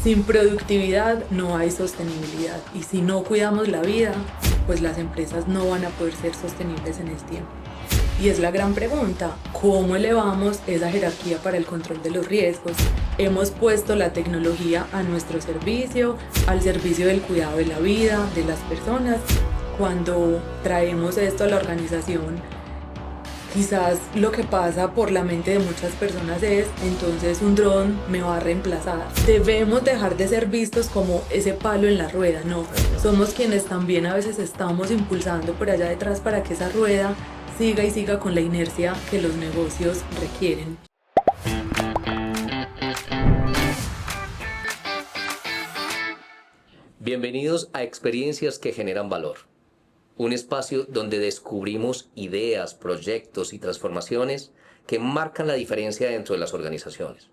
Sin productividad no hay sostenibilidad y si no cuidamos la vida, pues las empresas no van a poder ser sostenibles en el tiempo. Y es la gran pregunta, ¿cómo elevamos esa jerarquía para el control de los riesgos? Hemos puesto la tecnología a nuestro servicio, al servicio del cuidado de la vida, de las personas. Cuando traemos esto a la organización, quizás lo que pasa por la mente de muchas personas es, entonces un dron me va a reemplazar. Debemos dejar de ser vistos como ese palo en la rueda, no. Somos quienes también a veces estamos impulsando por allá detrás para que esa rueda siga y siga con la inercia que los negocios requieren. Bienvenidos a Experiencias que generan valor, un espacio donde descubrimos ideas, proyectos y transformaciones que marcan la diferencia dentro de las organizaciones.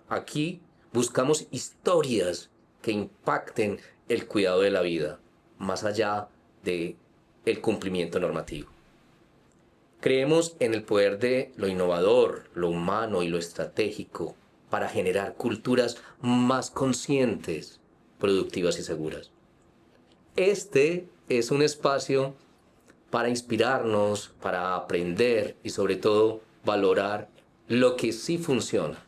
Aquí buscamos historias que impacten el cuidado de la vida, más allá de el cumplimiento normativo. Creemos en el poder de lo innovador, lo humano y lo estratégico para generar culturas más conscientes, productivas y seguras. Este es un espacio para inspirarnos, para aprender y sobre todo valorar lo que sí funciona.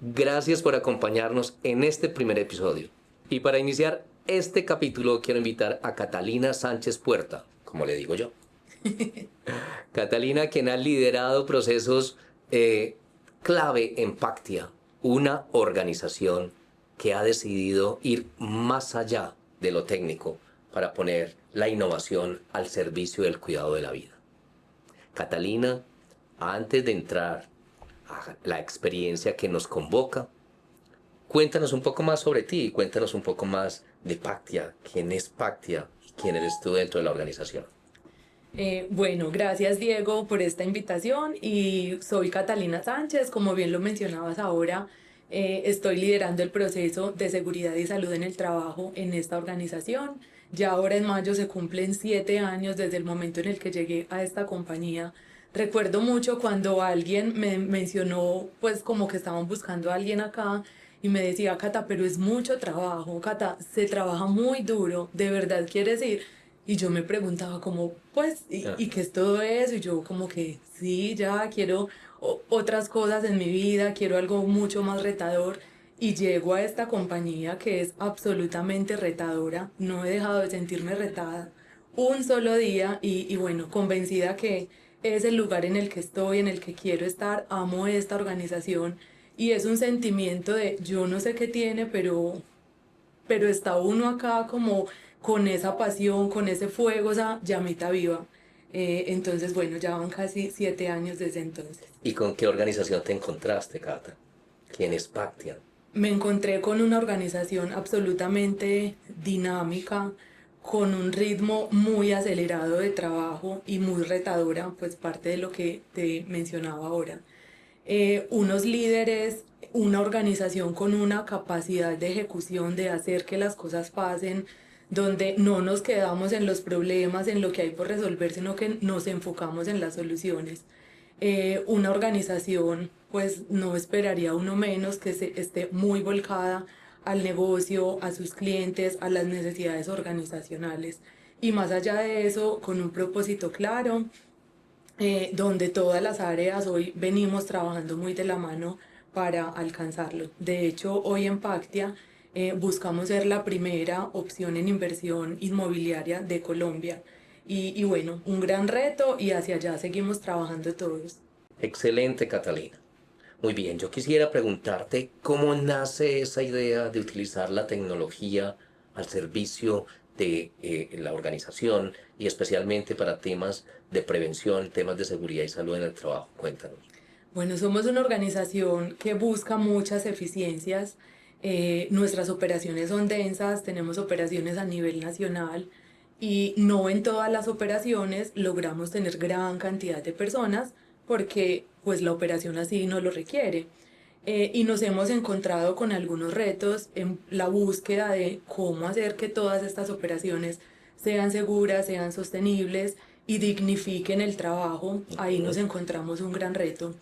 Gracias por acompañarnos en este primer episodio. Y para iniciar este capítulo quiero invitar a Catalina Sánchez Puerta, como le digo yo. Catalina, quien ha liderado procesos clave en Pactia, una organización que ha decidido ir más allá de lo técnico para poner la innovación al servicio del cuidado de la vida. Catalina, antes de entrar a la experiencia que nos convoca, cuéntanos un poco más sobre ti, cuéntanos un poco más de Pactia, quién es Pactia y quién eres tú dentro de la organización. Bueno, gracias Diego por esta invitación y soy Catalina Sánchez, como bien lo mencionabas ahora, estoy liderando el proceso de seguridad y salud en el trabajo en esta organización. Ya ahora en mayo se cumplen 7 años desde el momento en el que llegué a esta compañía. Recuerdo mucho cuando alguien me mencionó, pues como que estaban buscando a alguien acá y me decía, Cata, pero es mucho trabajo, Cata, se trabaja muy duro, ¿de verdad quieres ir? Y yo me preguntaba como, pues, ¿y qué es todo eso? Y yo como que, sí, ya quiero otras cosas en mi vida, quiero algo mucho más retador. Y llego a esta compañía que es absolutamente retadora, no he dejado de sentirme retada un solo día y bueno, convencida que es el lugar en el que estoy, en el que quiero estar, amo esta organización y es un sentimiento de yo no sé qué tiene, pero está uno acá como con esa pasión, con ese fuego, esa llamita viva. Entonces, bueno, ya van casi 7 años desde entonces. ¿Y con qué organización te encontraste, Cata? ¿Quién es Pactia? Me encontré con una organización absolutamente dinámica, con un ritmo muy acelerado de trabajo y muy retadora, pues parte de lo que te mencionaba ahora. Unos líderes, una organización con una capacidad de ejecución, de hacer que las cosas pasen, donde no nos quedamos en los problemas, en lo que hay por resolver, sino que nos enfocamos en las soluciones. Una organización, pues no esperaría uno menos que esté muy volcada al negocio, a sus clientes, a las necesidades organizacionales. Y más allá de eso, con un propósito claro, donde todas las áreas hoy venimos trabajando muy de la mano para alcanzarlo. De hecho, hoy en Pactia buscamos ser la primera opción en inversión inmobiliaria de Colombia. Y bueno, un gran reto y hacia allá seguimos trabajando todos. Excelente, Catalina. Muy bien, yo quisiera preguntarte cómo nace esa idea de utilizar la tecnología al servicio de la organización y especialmente para temas de prevención, temas de seguridad y salud en el trabajo. Cuéntanos. Bueno, somos una organización que busca muchas eficiencias. Nuestras operaciones son densas, tenemos operaciones a nivel nacional y no en todas las operaciones logramos tener gran cantidad de personas porque pues la operación así no lo requiere. Y nos hemos encontrado con algunos retos en la búsqueda de cómo hacer que todas estas operaciones sean seguras, sean sostenibles y dignifiquen el trabajo. Ahí nos encontramos un gran reto.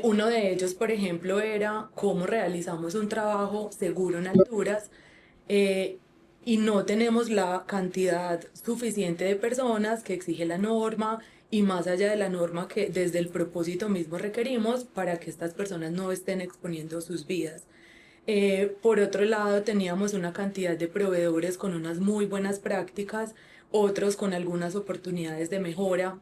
Uno de ellos, por ejemplo, era cómo realizamos un trabajo seguro en alturas, eh, y no tenemos la cantidad suficiente de personas que exige la norma y más allá de la norma que desde el propósito mismo requerimos para que estas personas no estén exponiendo sus vidas. Por otro lado, teníamos una cantidad de proveedores con unas muy buenas prácticas, otros con algunas oportunidades de mejora,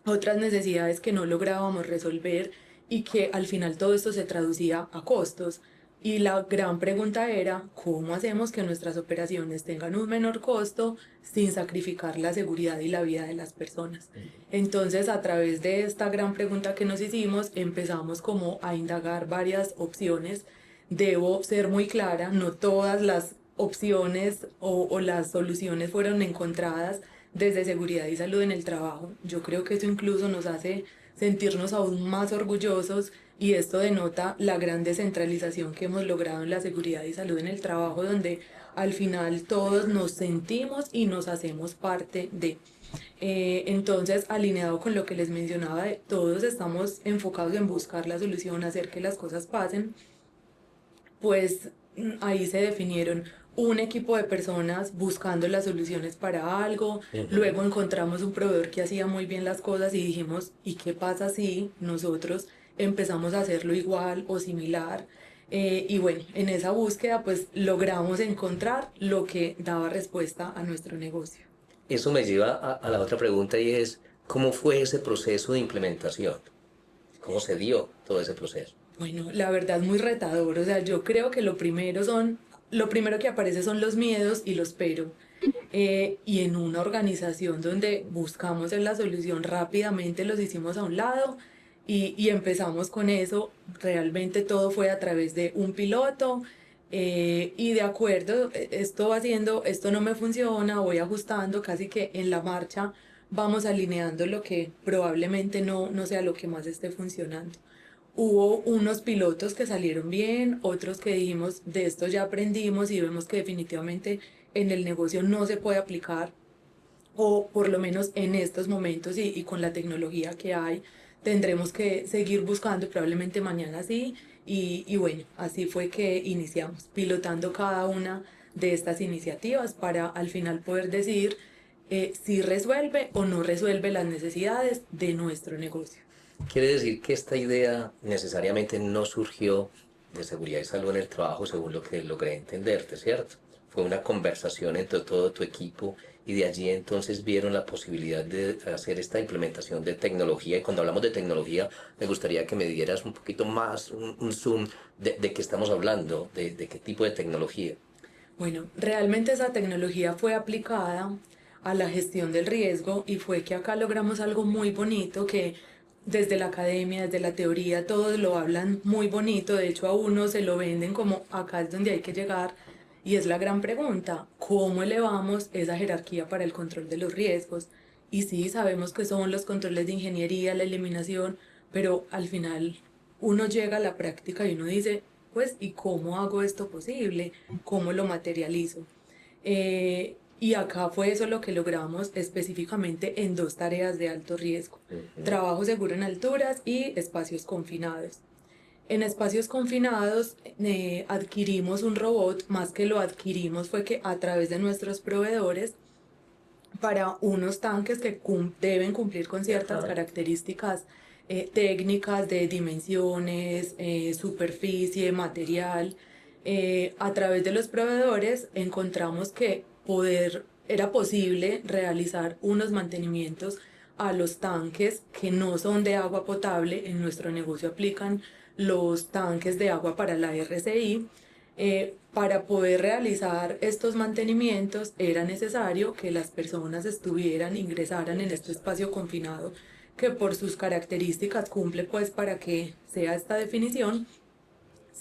otras necesidades que no lográbamos resolver y que al final todo esto se traducía a costos. Y la gran pregunta era, ¿cómo hacemos que nuestras operaciones tengan un menor costo sin sacrificar la seguridad y la vida de las personas? Entonces, a través de esta gran pregunta que nos hicimos, empezamos como a indagar varias opciones. Debo ser muy clara, no todas las opciones o las soluciones fueron encontradas desde seguridad y salud en el trabajo. Yo creo que eso incluso nos hace sentirnos aún más orgullosos y esto denota la gran descentralización que hemos logrado en la seguridad y salud en el trabajo, donde al final todos nos sentimos y nos hacemos parte de. Entonces, alineado con lo que les mencionaba, todos estamos enfocados en buscar la solución, hacer que las cosas pasen, pues ahí se definieron un equipo de personas buscando las soluciones para algo, luego encontramos un proveedor que hacía muy bien las cosas y dijimos, ¿y qué pasa si nosotros empezamos a hacerlo igual o similar? Y bueno, en esa búsqueda pues logramos encontrar lo que daba respuesta a nuestro negocio. Eso me lleva a la otra pregunta y es, ¿cómo fue ese proceso de implementación? ¿Cómo se dio todo ese proceso? Bueno, la verdad muy retador, o sea, yo creo que lo primero que aparece son los miedos y los pero. Y en una organización donde buscamos en la solución rápidamente los hicimos a un lado y empezamos con eso. Realmente todo fue a través de un piloto, y de acuerdo, esto va haciendo, esto no me funciona, voy ajustando casi que en la marcha, vamos alineando lo que probablemente no sea lo que más esté funcionando. Hubo unos pilotos que salieron bien, otros que dijimos, de esto ya aprendimos y vemos que definitivamente en el negocio no se puede aplicar, o por lo menos en estos momentos y con la tecnología que hay, tendremos que seguir buscando, probablemente mañana sí, y bueno, así fue que iniciamos, pilotando cada una de estas iniciativas para al final poder decir si resuelve o no resuelve las necesidades de nuestro negocio. Quiere decir que esta idea necesariamente no surgió de seguridad y salud en el trabajo, según lo que logré entenderte, ¿cierto? Fue una conversación entre todo tu equipo y de allí entonces vieron la posibilidad de hacer esta implementación de tecnología. Y cuando hablamos de tecnología, me gustaría que me dieras un poquito más un zoom de qué estamos hablando, de qué tipo de tecnología. Bueno, realmente esa tecnología fue aplicada a la gestión del riesgo y fue que acá logramos algo muy bonito que desde la academia, desde la teoría, todos lo hablan muy bonito. De hecho, a uno se lo venden como acá es donde hay que llegar. Y es la gran pregunta, ¿cómo elevamos esa jerarquía para el control de los riesgos? Y sí, sabemos que son los controles de ingeniería, la eliminación, pero al final uno llega a la práctica y uno dice, pues, ¿y cómo hago esto posible? ¿Cómo lo materializo? Y acá fue eso lo que logramos específicamente en dos tareas de alto riesgo: trabajo seguro en alturas y espacios confinados. En espacios confinados adquirimos un robot, más que lo adquirimos fue que a través de nuestros proveedores, para unos tanques que deben cumplir con ciertas características técnicas de dimensiones, superficie, material. A través de los proveedores encontramos que era posible realizar unos mantenimientos a los tanques que no son de agua potable. En nuestro negocio aplican los tanques de agua para la RCI. Para poder realizar estos mantenimientos era necesario que las personas ingresaran en este espacio confinado, que por sus características cumple pues para que sea esta definición,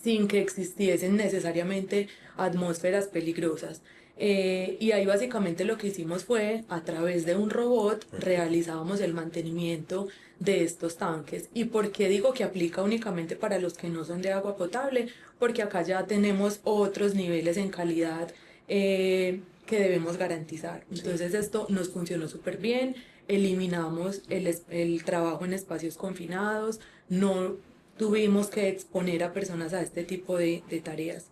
sin que existiesen necesariamente atmósferas peligrosas. Y ahí básicamente lo que hicimos fue, a través de un robot, realizábamos el mantenimiento de estos tanques. ¿Y por qué digo que aplica únicamente para los que no son de agua potable? Porque acá ya tenemos otros niveles en calidad que debemos garantizar. Entonces esto nos funcionó súper bien, eliminamos el trabajo en espacios confinados, no tuvimos que exponer a personas a este tipo de tareas.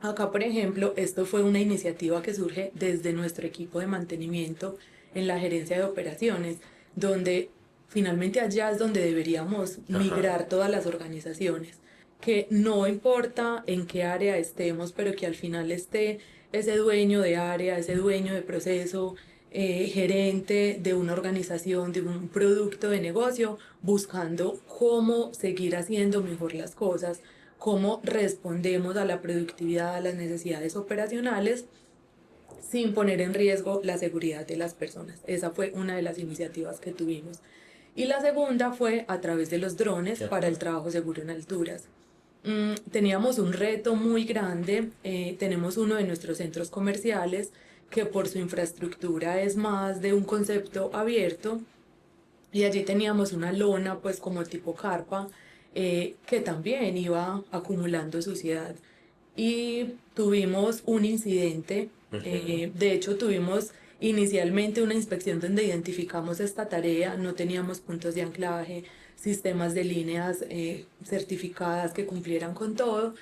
Acá, por ejemplo, esto fue una iniciativa que surge desde nuestro equipo de mantenimiento en la gerencia de operaciones, donde finalmente allá es donde deberíamos migrar todas las organizaciones, que no importa en qué área estemos, pero que al final esté ese dueño de área, ese dueño de proceso, gerente de una organización, de un producto de negocio, buscando cómo seguir haciendo mejor las cosas, cómo respondemos a la productividad, a las necesidades operacionales, sin poner en riesgo la seguridad de las personas. Esa fue una de las iniciativas que tuvimos. Y la segunda fue a través de los drones para el trabajo seguro en alturas. Teníamos un reto muy grande. Tenemos uno de nuestros centros comerciales que por su infraestructura es más de un concepto abierto, y allí teníamos una lona pues como tipo carpa, que también iba acumulando suciedad, y tuvimos un incidente. De hecho tuvimos inicialmente una inspección donde identificamos esta tarea, no teníamos puntos de anclaje, sistemas de líneas certificadas que cumplieran con todo.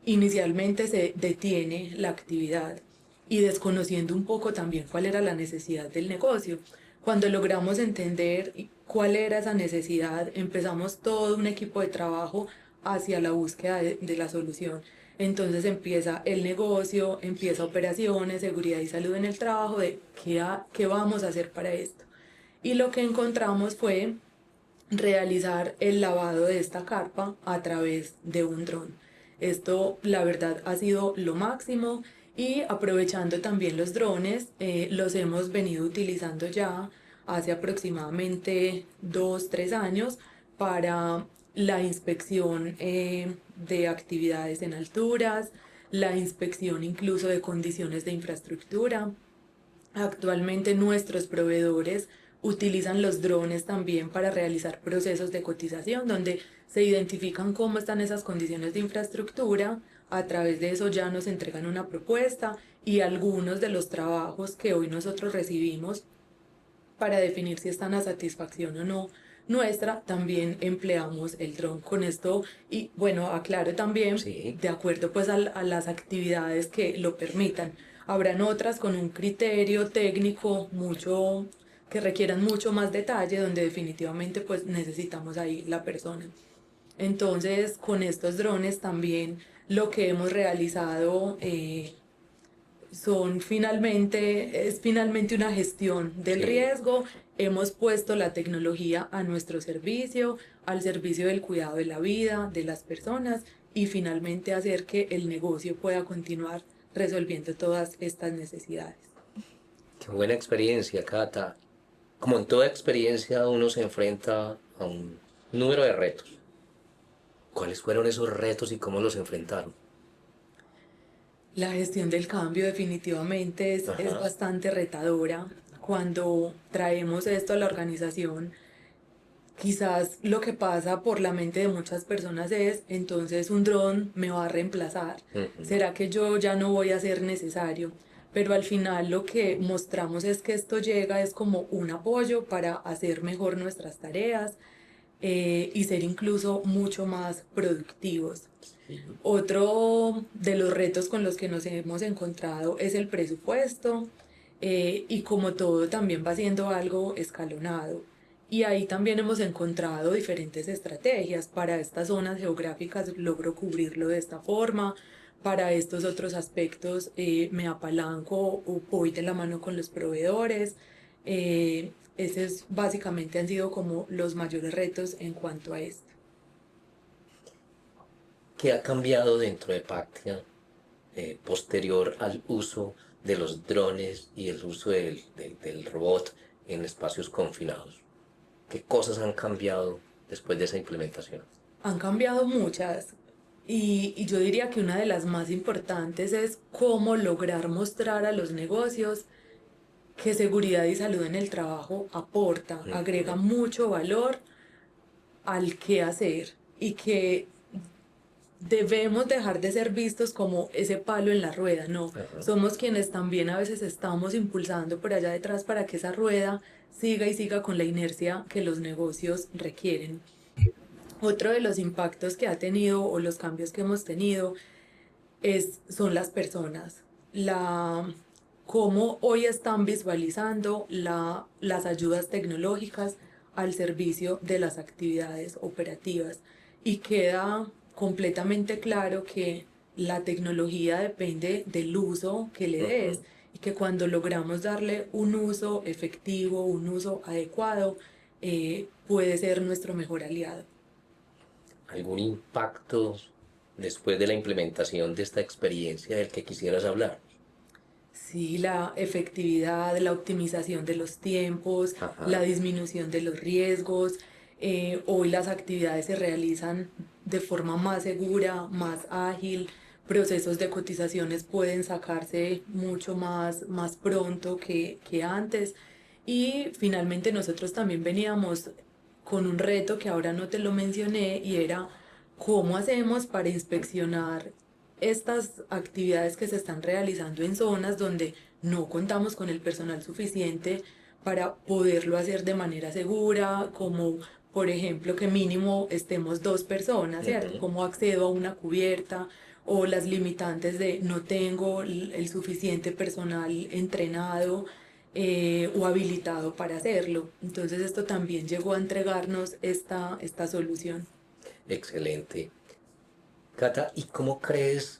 Inicialmente se detiene la actividad y desconociendo un poco también cuál era la necesidad del negocio. Cuando logramos entender cuál era esa necesidad, empezamos todo un equipo de trabajo hacia la búsqueda de la solución. Entonces empieza el negocio, empieza operaciones, seguridad y salud en el trabajo, de qué vamos a hacer para esto. Y lo que encontramos fue realizar el lavado de esta carpa a través de un dron. Esto, la verdad, ha sido lo máximo, y aprovechando también los drones, los hemos venido utilizando ya hace aproximadamente 2, 3 años para la inspección de actividades en alturas, la inspección incluso de condiciones de infraestructura. Actualmente nuestros proveedores utilizan los drones también para realizar procesos de cotización, donde se identifican cómo están esas condiciones de infraestructura. A través de eso ya nos entregan una propuesta, y algunos de los trabajos que hoy nosotros recibimos para definir si están a satisfacción o no nuestra, también empleamos el dron con esto. Y bueno, aclaro también, Sí. de acuerdo pues a las actividades que lo permitan. Habrán otras con un criterio técnico mucho, que requieran mucho más detalle, donde definitivamente pues necesitamos ahí la persona. Entonces, con estos drones también lo que hemos realizado es finalmente una gestión del Sí. riesgo. Hemos puesto la tecnología a nuestro servicio, al servicio del cuidado de la vida de las personas, y finalmente hacer que el negocio pueda continuar resolviendo todas estas necesidades. Qué buena experiencia, Cata. Como en toda experiencia, uno se enfrenta a un número de retos. ¿Cuáles fueron esos retos y cómo los enfrentaron? La gestión del cambio definitivamente es Ajá. bastante retadora. Cuando traemos esto a la organización, quizás lo que pasa por la mente de muchas personas es: entonces un dron me va a reemplazar. Ujú. ¿Será que yo ya no voy a ser necesario? Pero al final lo que mostramos es que esto llega es como un apoyo para hacer mejor nuestras tareas, y ser incluso mucho más productivos. Otro de los retos con los que nos hemos encontrado es el presupuesto, y como todo también va siendo algo escalonado. Y ahí también hemos encontrado diferentes estrategias. Para estas zonas geográficas logro cubrirlo de esta forma, para estos otros aspectos me apalanco o voy de la mano con los proveedores. Esos básicamente han sido como los mayores retos en cuanto a esto. ¿Qué ha cambiado dentro de Pactia posterior al uso de los drones y el uso del robot en espacios confinados? ¿Qué cosas han cambiado después de esa implementación? Han cambiado muchas, y yo diría que una de las más importantes es cómo lograr mostrar a los negocios que seguridad y salud en el trabajo aporta, agrega Ujú. mucho valor al qué hacer, y que debemos dejar de ser vistos como ese palo en la rueda. No, Ajá. somos quienes también a veces estamos impulsando por allá detrás para que esa rueda siga y siga con la inercia que los negocios requieren. Otro de los impactos que ha tenido o los cambios que hemos tenido son las personas. Cómo hoy están visualizando las ayudas tecnológicas al servicio de las actividades operativas. Y queda completamente claro que la tecnología depende del uso que le des y que cuando logramos darle un uso efectivo, un uso adecuado, puede ser nuestro mejor aliado. ¿Algún impacto después de la implementación de esta experiencia del que quisieras hablar? Sí, la efectividad, la optimización de los tiempos, la Ajá. disminución de los riesgos. Hoy las actividades se realizan de forma más segura, más ágil. Procesos de cotizaciones pueden sacarse mucho más pronto que antes. Y finalmente nosotros también veníamos con un reto que ahora no te lo mencioné y era cómo hacemos para inspeccionar estas actividades que se están realizando en zonas donde no contamos con el personal suficiente para poderlo hacer de manera segura, como por ejemplo que mínimo estemos 2 personas, ¿cierto? Ujú. ¿Cómo accedo a una cubierta? O las limitantes de no tengo el suficiente personal entrenado o habilitado para hacerlo. Entonces esto también llegó a entregarnos esta solución. Excelente. Cata, ¿y cómo crees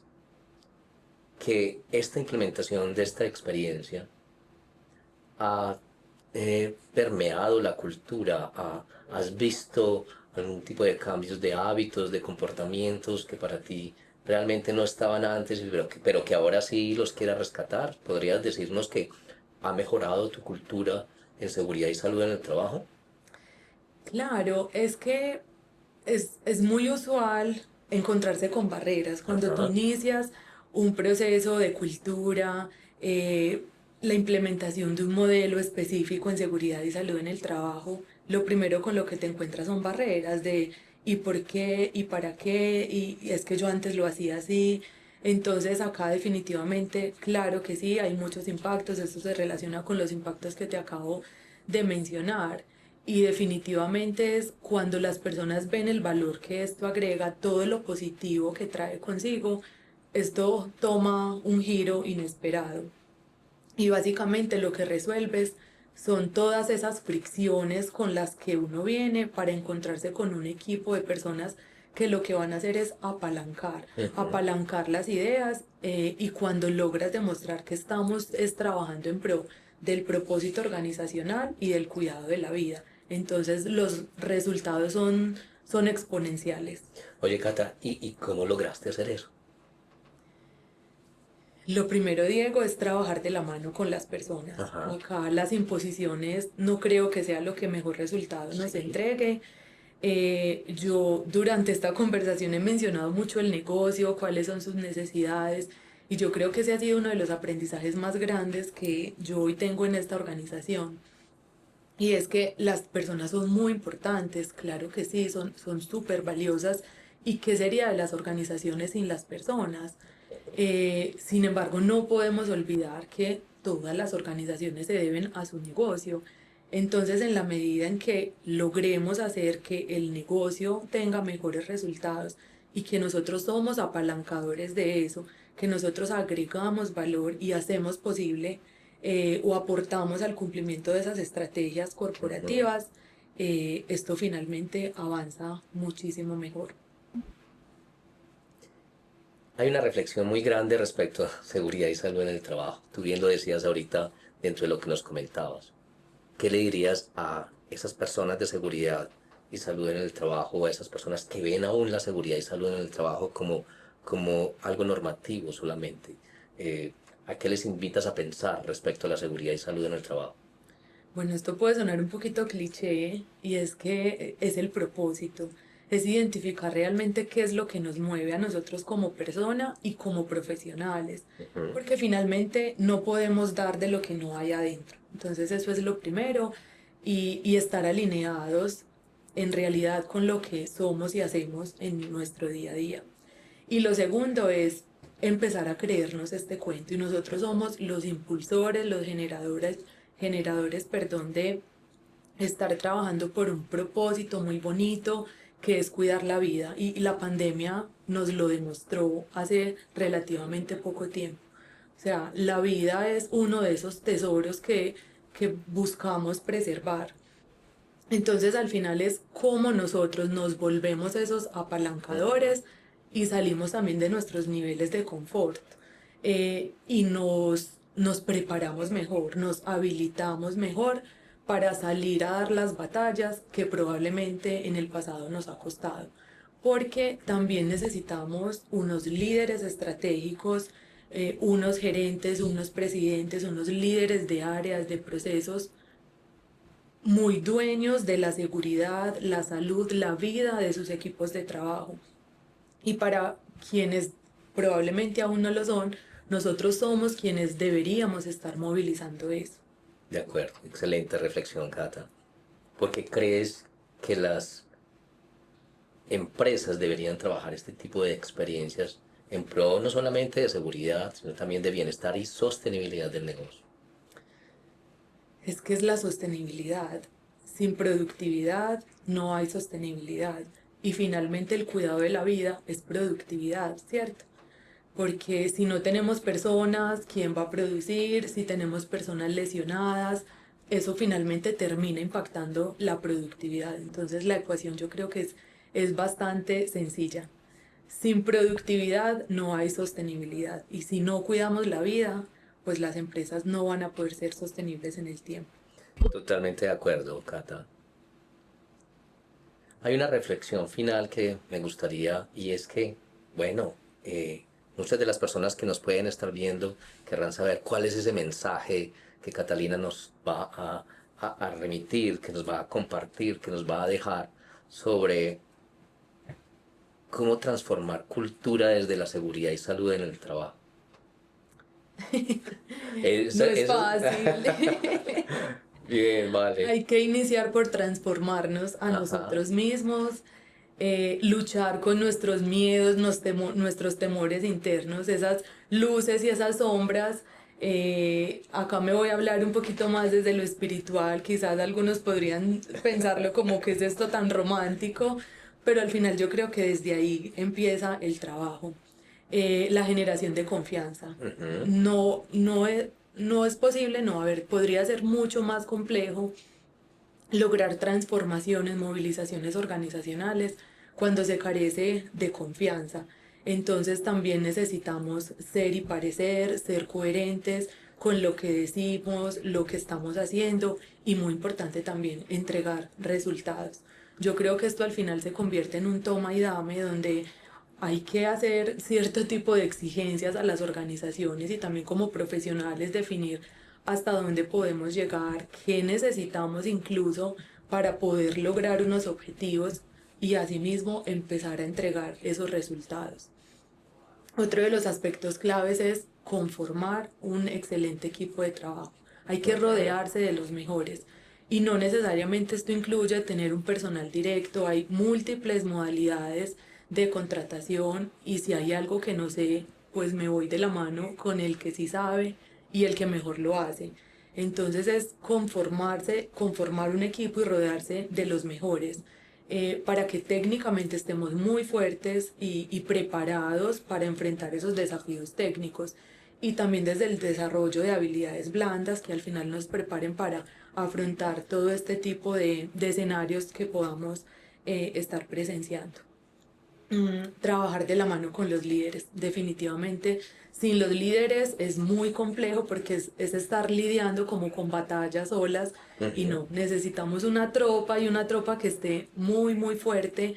que esta implementación de esta experiencia ha permeado la cultura? ¿Has visto algún tipo de cambios de hábitos, de comportamientos que para ti realmente no estaban antes, pero que ahora sí los quieras rescatar? ¿Podrías decirnos que ha mejorado tu cultura en seguridad y salud en el trabajo? Claro, es que es muy usual encontrarse con barreras cuando tú Ajá. inicias un proceso de cultura, eh, la implementación de un modelo específico en seguridad y salud en el trabajo. Lo primero con lo que te encuentras son barreras de ¿y por qué? ¿Y para qué? Y es que yo antes lo hacía así. Entonces acá definitivamente, claro que sí, hay muchos impactos, esto se relaciona con los impactos que te acabo de mencionar. Y definitivamente es cuando las personas ven el valor que esto agrega, todo lo positivo que trae consigo, esto toma un giro inesperado. Y básicamente lo que resuelves son todas esas fricciones con las que uno viene para encontrarse con un equipo de personas que lo que van a hacer es Ujú. apalancar las ideas y cuando logras demostrar que estamos trabajando en pro del propósito organizacional y del cuidado de la vida. Entonces los resultados son exponenciales. Oye, Cata, ¿y cómo lograste hacer eso? Lo primero, Diego, es trabajar de la mano con las personas. Ajá. Acá las imposiciones no creo que sea lo que mejor resultado nos Sí. entregue. Yo durante esta conversación he mencionado mucho el negocio, cuáles son sus necesidades, y yo creo que ese ha sido uno de los aprendizajes más grandes que yo hoy tengo en esta organización. Y es que las personas son muy importantes, claro que sí, son súper valiosas. ¿Y qué sería de las organizaciones sin las personas? Sin embargo, no podemos olvidar que todas las organizaciones se deben a su negocio. Entonces, en la medida en que logremos hacer que el negocio tenga mejores resultados y que nosotros somos apalancadores de eso, que nosotros agregamos valor y hacemos posible o aportamos al cumplimiento de esas estrategias Ujú. corporativas, esto finalmente avanza muchísimo mejor. Hay una reflexión muy grande respecto a seguridad y salud en el trabajo. Tú bien lo decías ahorita dentro de lo que nos comentabas. ¿Qué le dirías a esas personas de seguridad y salud en el trabajo o a esas personas que ven aún la seguridad y salud en el trabajo como algo normativo solamente? Eh, ¿A qué les invitas a pensar respecto a la seguridad y salud en el trabajo? Bueno, esto puede sonar un poquito cliché y es que es el propósito, es identificar realmente qué es lo que nos mueve a nosotros como persona y como profesionales, Ujú. porque finalmente no podemos dar de lo que no hay adentro. Entonces eso es lo primero y estar alineados en realidad con lo que somos y hacemos en nuestro día a día. Y lo segundo es empezar a creernos este cuento y nosotros somos los impulsores, los generadores, perdón, de estar trabajando por un propósito muy bonito que es cuidar la vida, y la pandemia nos lo demostró hace relativamente poco tiempo. O sea, la vida es uno de esos tesoros que buscamos preservar. Entonces al final es cómo nosotros nos volvemos esos apalancadores y salimos también de nuestros niveles de confort, y nos preparamos mejor, nos habilitamos mejor para salir a dar las batallas que probablemente en el pasado nos ha costado. Porque también necesitamos unos líderes estratégicos, unos gerentes, unos presidentes, unos líderes de áreas, de procesos muy dueños de la seguridad, la salud, la vida de sus equipos de trabajo. Y para quienes probablemente aún no lo son, nosotros somos quienes deberíamos estar movilizando eso. De acuerdo, excelente reflexión, Cata. ¿Por qué crees que las empresas deberían trabajar este tipo de experiencias en pro no solamente de seguridad, sino también de bienestar y sostenibilidad del negocio? Es que es la sostenibilidad. Sin productividad no hay sostenibilidad. Y finalmente el cuidado de la vida es productividad, ¿cierto? Porque si no tenemos personas, ¿quién va a producir? Si tenemos personas lesionadas, eso finalmente termina impactando la productividad. Entonces la ecuación yo creo que es bastante sencilla. Sin productividad no hay sostenibilidad. Y si no cuidamos la vida, pues las empresas no van a poder ser sostenibles en el tiempo. Totalmente de acuerdo, Cata. Hay una reflexión final que me gustaría, y es que, bueno, muchas de las personas que nos pueden estar viendo querrán saber cuál es ese mensaje que Catalina nos va a remitir, que nos va a compartir, que nos va a dejar sobre cómo transformar cultura desde la seguridad y salud en el trabajo. No es fácil. Bien, vale. Hay que iniciar por transformarnos a nosotros mismos, luchar con nuestros miedos, nuestros temores internos, esas luces y esas sombras. Acá me voy a hablar un poquito más desde lo espiritual. Quizás algunos podrían pensarlo como que es esto tan romántico, pero al final yo creo que desde ahí empieza el trabajo. La generación de confianza. No es posible, no, a ver, podría ser mucho más complejo lograr transformaciones, movilizaciones organizacionales cuando se carece de confianza. Entonces también necesitamos ser y parecer, ser coherentes con lo que decimos, lo que estamos haciendo, y muy importante también entregar resultados. Yo creo que esto al final se convierte en un toma y dame donde hay que hacer cierto tipo de exigencias a las organizaciones y también como profesionales definir hasta dónde podemos llegar, qué necesitamos incluso para poder lograr unos objetivos y asimismo empezar a entregar esos resultados. Otro de los aspectos claves es conformar un excelente equipo de trabajo. Hay que rodearse de los mejores. Y no necesariamente esto incluye tener un personal directo, hay múltiples modalidades de contratación, y si hay algo que no sé, pues me voy de la mano con el que sí sabe y el que mejor lo hace. Entonces es conformar un equipo y rodearse de los mejores, para que técnicamente estemos muy fuertes y preparados para enfrentar esos desafíos técnicos, y también desde el desarrollo de habilidades blandas que al final nos preparen para afrontar todo este tipo de escenarios que podamos estar presenciando. Trabajar de la mano con los líderes, definitivamente. Sin los líderes es muy complejo porque es estar lidiando como con batallas solas, y no, necesitamos una tropa, y una tropa que esté muy, muy fuerte,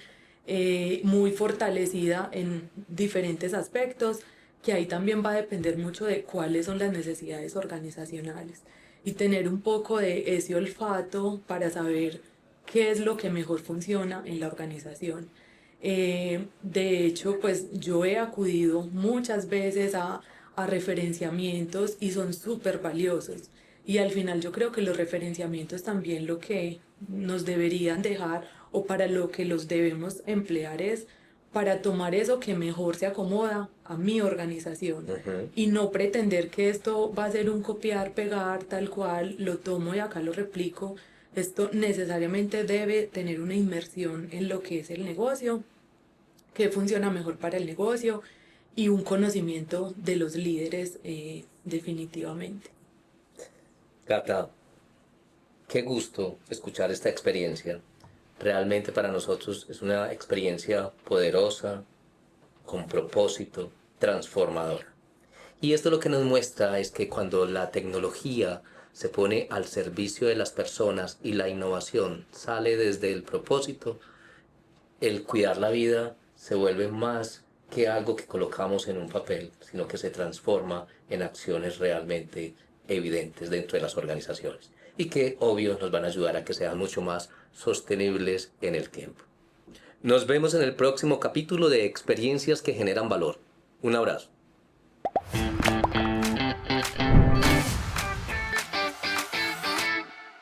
muy fortalecida en diferentes aspectos, que ahí también va a depender mucho de cuáles son las necesidades organizacionales, y tener un poco de ese olfato para saber qué es lo que mejor funciona en la organización. De hecho, pues yo he acudido muchas veces a referenciamientos y son súper valiosos. Y al final yo creo que los referenciamientos también lo que nos deberían dejar, o para lo que los debemos emplear, es para tomar eso que mejor se acomoda a mi organización, y no pretender que esto va a ser un copiar, pegar, tal cual, lo tomo y acá lo replico, Esto necesariamente debe tener una inmersión en lo que es el negocio, qué funciona mejor para el negocio y un conocimiento de los líderes definitivamente. Cata, qué gusto escuchar esta experiencia. Realmente para nosotros es una experiencia poderosa, con propósito, transformadora. Y esto lo que nos muestra es que cuando la tecnología se pone al servicio de las personas y la innovación sale desde el propósito, el cuidar la vida se vuelve más que algo que colocamos en un papel, sino que se transforma en acciones realmente evidentes dentro de las organizaciones y que, obvio, nos van a ayudar a que sean mucho más sostenibles en el tiempo. Nos vemos en el próximo capítulo de Experiencias que generan valor. Un abrazo.